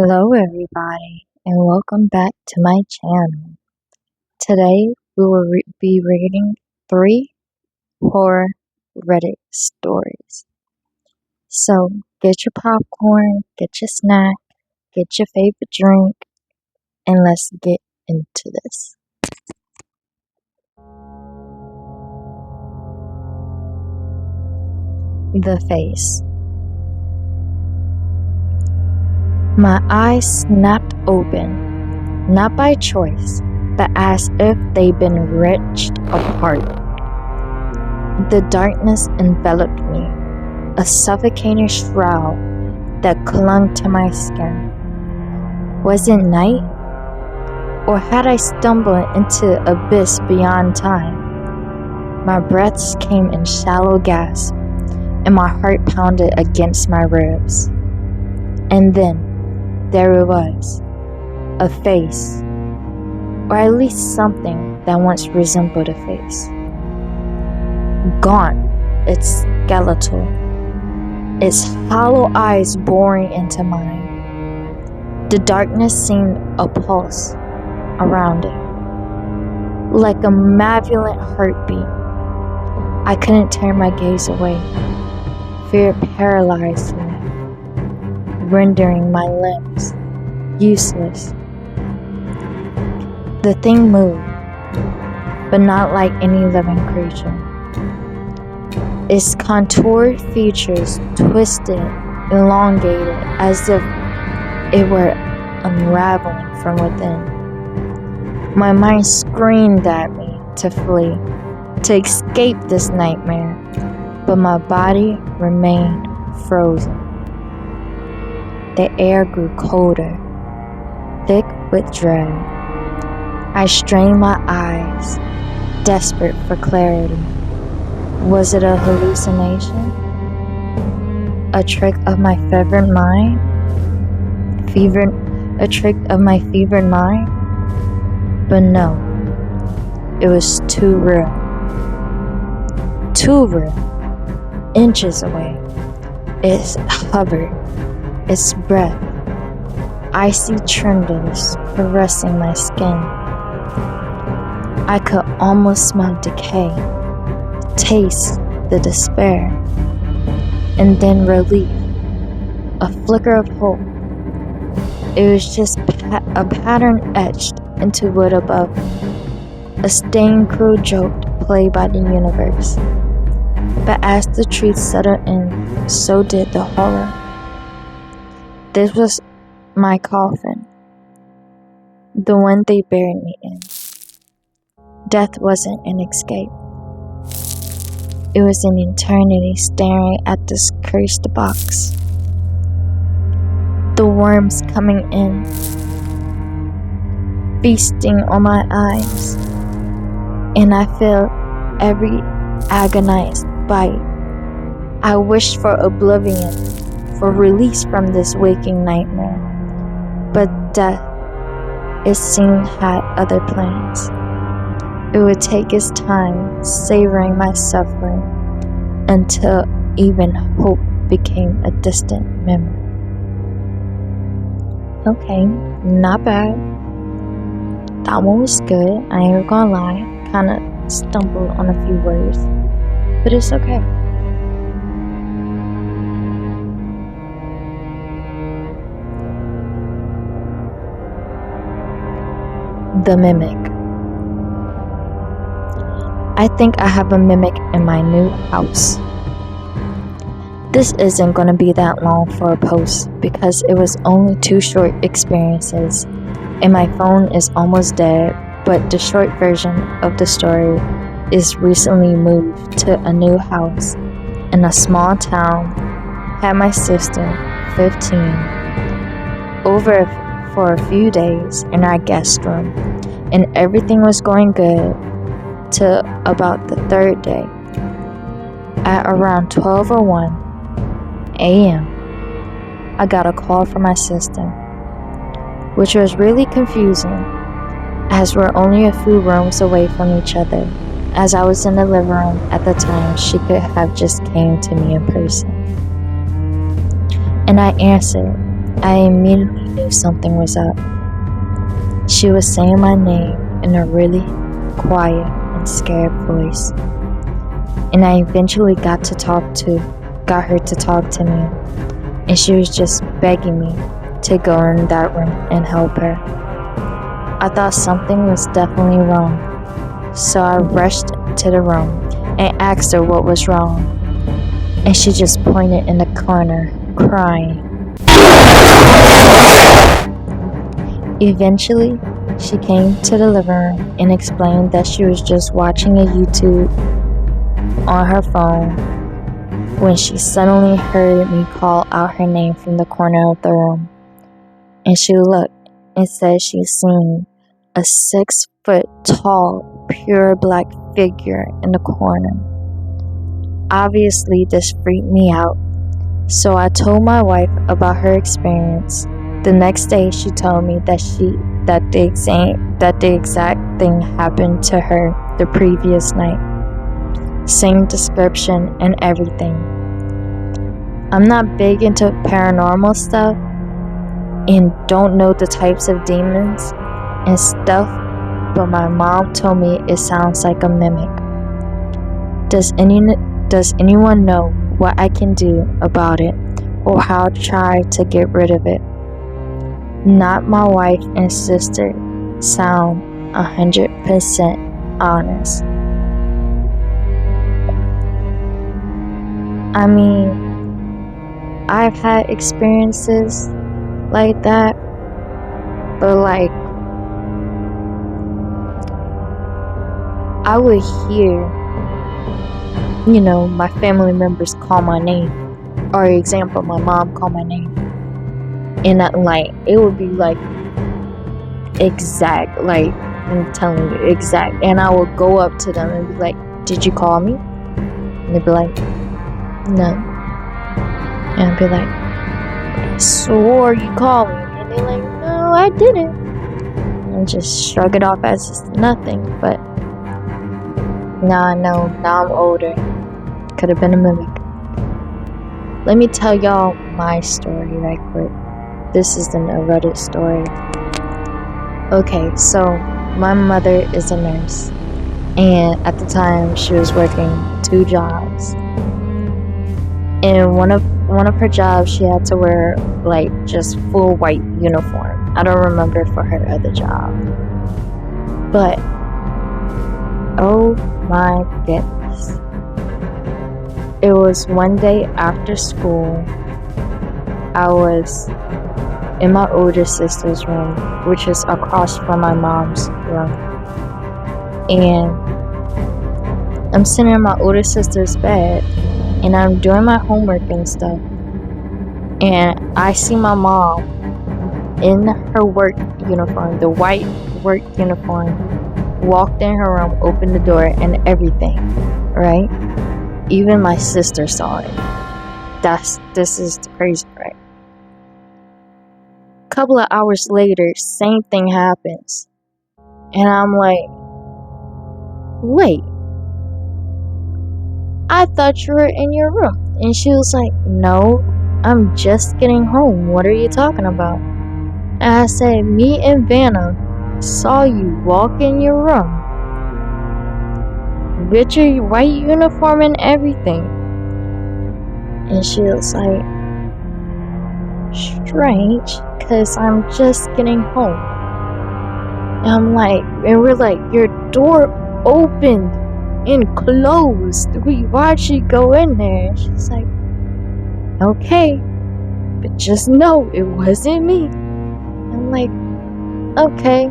Hello everybody and welcome back to my channel. Today we will be reading 3 horror Reddit stories. So get your popcorn, get your snack, get your favorite drink, and let's get into this. The Face. My eyes snapped open, not by choice, but as if they'd been wrenched apart. The darkness enveloped me, a suffocating shroud that clung to my skin. Was it night? Or had I stumbled into abyss beyond time? My breaths came in shallow gasps, and my heart pounded against my ribs. And then, there it was, a face, or at least something that once resembled a face. Gaunt, its skeletal, its hollow eyes boring into mine. The darkness seemed a pulse around it, like a malevolent heartbeat. I couldn't tear my gaze away. Fear paralyzed me, rendering my limbs useless. The thing moved, but not like any living creature. Its contoured features twisted, elongated, as if it were unraveling from within. My mind screamed at me to flee, to escape this nightmare, but my body remained frozen. The air grew colder, thick with dread. I strained my eyes, desperate for clarity. Was it a hallucination? A trick of my fevered mind? A trick of my fevered mind? But no, it was too real. Too real. Inches away, it hovered. Its breath, icy tremulous, caressing my skin. I could almost smell decay, taste the despair, and then relief, a flicker of hope. It was just a pattern etched into wood above, a stained cruel joke played by the universe. But as the truth settled in, so did the horror. This was my coffin, the one they buried me in. Death wasn't an escape. It was an eternity staring at this cursed box. The worms coming in, feasting on my eyes, and I felt every agonized bite. I wished for oblivion, for release from this waking nightmare. But death, it seemed, had other plans. It would take its time, savoring my suffering, until even hope became a distant memory. Okay, not bad. That one was good, I ain't gonna lie. Kinda stumbled on a few words, but it's okay. The Mimic. I think I have a mimic in my new house. This isn't gonna be that long for a post because it was only 2 short experiences and my phone is almost dead, but the short version of the story is recently moved to a new house in a small town, had my sister, 15, over for a few days in our guest room, and everything was going good till about the 3rd day. At around 12:01 a.m., I got a call from my sister, which was really confusing as we're only a few rooms away from each other. As I was in the living room at the time, she could have just came to me in person. And I answered, I immediately knew something was up. She was saying my name in a really quiet and scared voice. And I eventually got her to talk to me. And she was just begging me to go in that room and help her. I thought something was definitely wrong. So I rushed to the room and asked her what was wrong. And she just pointed in the corner, crying. Eventually, she came to the living room and explained that she was just watching a YouTube on her phone when she suddenly heard me call out her name from the corner of the room. And she looked and said she seen a 6-foot tall, pure black figure in the corner. Obviously, this freaked me out, so I told my wife about her experience. The next day, she told me that the exact thing happened to her the previous night. Same description and everything. I'm not big into paranormal stuff and don't know the types of demons and stuff, but my mom told me it sounds like a mimic. Does anyone know what I can do about it or how to try to get rid of it? Not my wife and sister sound 100% honest. I mean, I've had experiences like that, but like, I would hear, my family members call my name. Or example, my mom call my name. And it would be like exact, like I'm telling you, exact. And I would go up to them and be like, "Did you call me?" And they'd be like, "No." And I'd be like, "I swore you called me." And they're like, "No, I didn't." And just shrug it off as it's nothing. But now I know, now I'm older. Could have been a mimic. Let me tell y'all my story right quick. This isn't a Reddit story. Okay, so my mother is a nurse, and at the time she was working 2 jobs. And one of her jobs she had to wear like just full white uniform. I don't remember for her other job. But oh my goodness. It was one day after school. I was in my older sister's room, which is across from my mom's room. And I'm sitting in my older sister's bed, and I'm doing my homework and stuff. And I see my mom in her work uniform, the white work uniform, walked in her room, opened the door, and everything, right? Even my sister saw it. This is the crazy part. Couple of hours later, same thing happens. And I'm like, wait, I thought you were in your room. And she was like, no, I'm just getting home. What are you talking about? And I said, me and Vanna saw you walk in your room with your white uniform and everything. And she was like, strange, because I'm just getting home. And we're like, your door opened and closed. Why'd she go in there? And she's like, okay, but just know it wasn't me. I'm like, okay.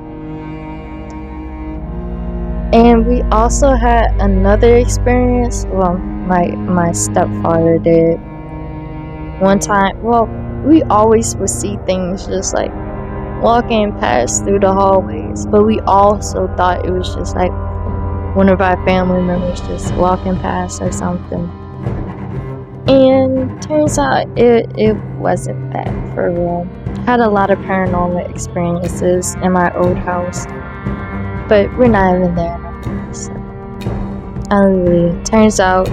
And we also had another experience. Well, my stepfather did. One time, we always would see things just like walking past through the hallways, but we also thought it was just like one of our family members just walking past or something. And turns out it wasn't that, for real. Had a lot of paranormal experiences in my old house, but we're not even there now. So, turns out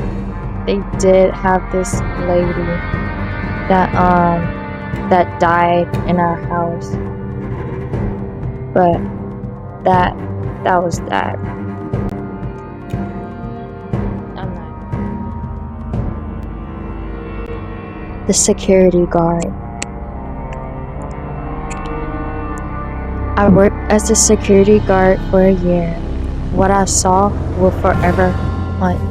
they did have this lady that that died in our house. But that was that. I'm not. The security guard. I worked as a security guard for a year. What I saw will forever haunt me.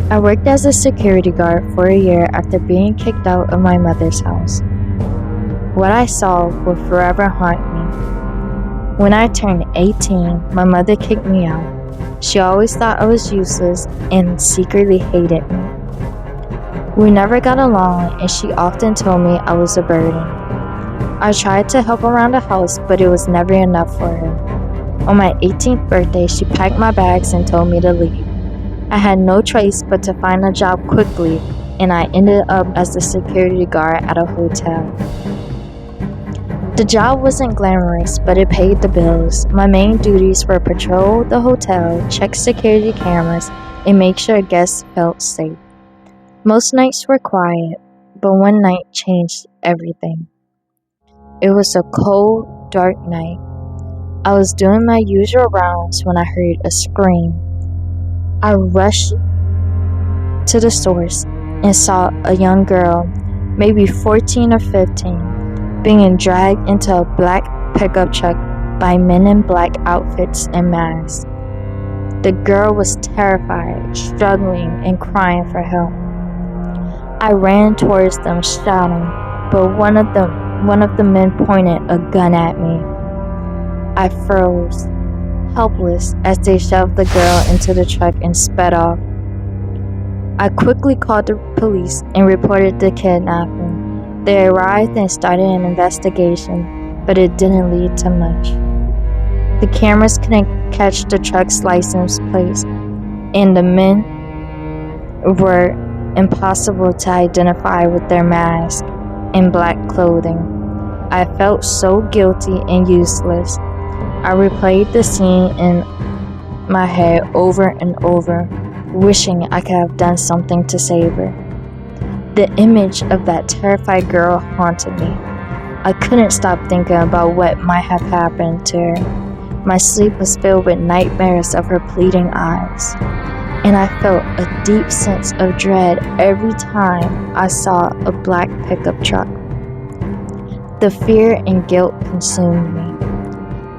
I worked as a security guard for a year after being kicked out of my mother's house. What I saw will forever haunt me. When I turned 18, my mother kicked me out. She always thought I was useless and secretly hated me. We never got along, and she often told me I was a burden. I tried to help around the house, but it was never enough for her. On my 18th birthday, she packed my bags and told me to leave. I had no choice but to find a job quickly, and I ended up as a security guard at a hotel. The job wasn't glamorous, but it paid the bills. My main duties were patrol the hotel, check security cameras, and make sure guests felt safe. Most nights were quiet, but one night changed everything. It was a cold, dark night. I was doing my usual rounds when I heard a scream. I rushed to the source and saw a young girl, maybe 14 or 15, being dragged into a black pickup truck by men in black outfits and masks. The girl was terrified, struggling, and crying for help. I ran towards them, shouting, but one of the men pointed a gun at me. I froze, helpless, as they shoved the girl into the truck and sped off. I quickly called the police and reported the kidnapping. They arrived and started an investigation, but it didn't lead to much. The cameras couldn't catch the truck's license plates, and the men were impossible to identify with their masks and black clothing. I felt so guilty and useless. I replayed the scene in my head over and over, wishing I could have done something to save her. The image of that terrified girl haunted me. I couldn't stop thinking about what might have happened to her. My sleep was filled with nightmares of her pleading eyes, and I felt a deep sense of dread every time I saw a black pickup truck. The fear and guilt consumed me.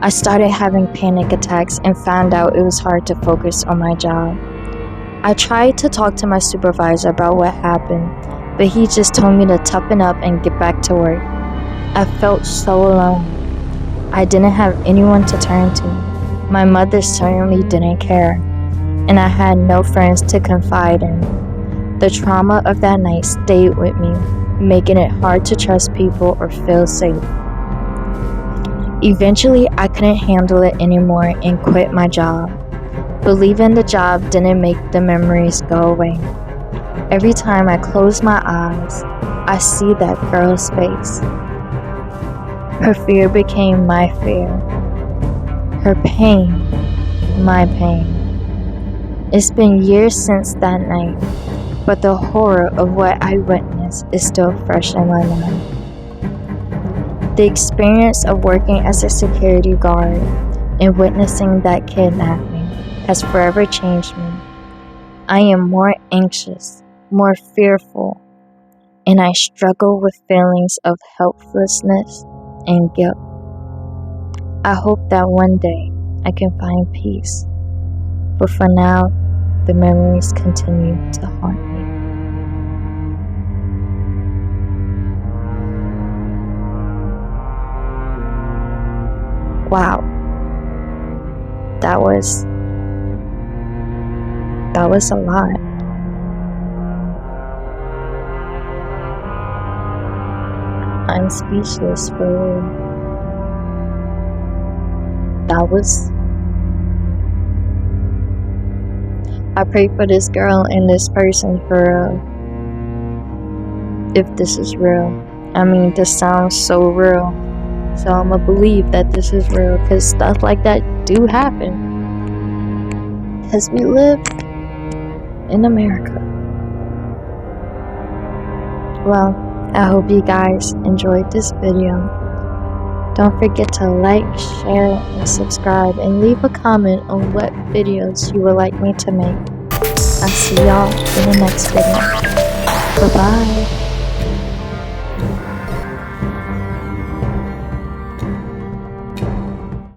I started having panic attacks and found out it was hard to focus on my job. I tried to talk to my supervisor about what happened, but he just told me to toughen up and get back to work. I felt so alone. I didn't have anyone to turn to. My mother certainly didn't care, and I had no friends to confide in. The trauma of that night stayed with me, making it hard to trust people or feel safe. Eventually, I couldn't handle it anymore and quit my job. But leaving the job didn't make the memories go away. Every time I close my eyes, I see that girl's face. Her fear became my fear. Her pain, my pain. It's been years since that night, but the horror of what I witnessed is still fresh in my mind. The experience of working as a security guard and witnessing that kidnapping has forever changed me. I am more anxious, more fearful, and I struggle with feelings of helplessness and guilt. I hope that one day I can find peace, but for now, the memories continue to haunt me. Wow, that was a lot. I'm speechless for real. I pray for this girl and this person for if this is real. I mean, this sounds so real. So I'm gonna believe that this is real, because stuff like that do happen. Because we live in America. Well, I hope you guys enjoyed this video. Don't forget to like, share, and subscribe, and leave a comment on what videos you would like me to make. I'll see y'all in the next video. Bye-bye.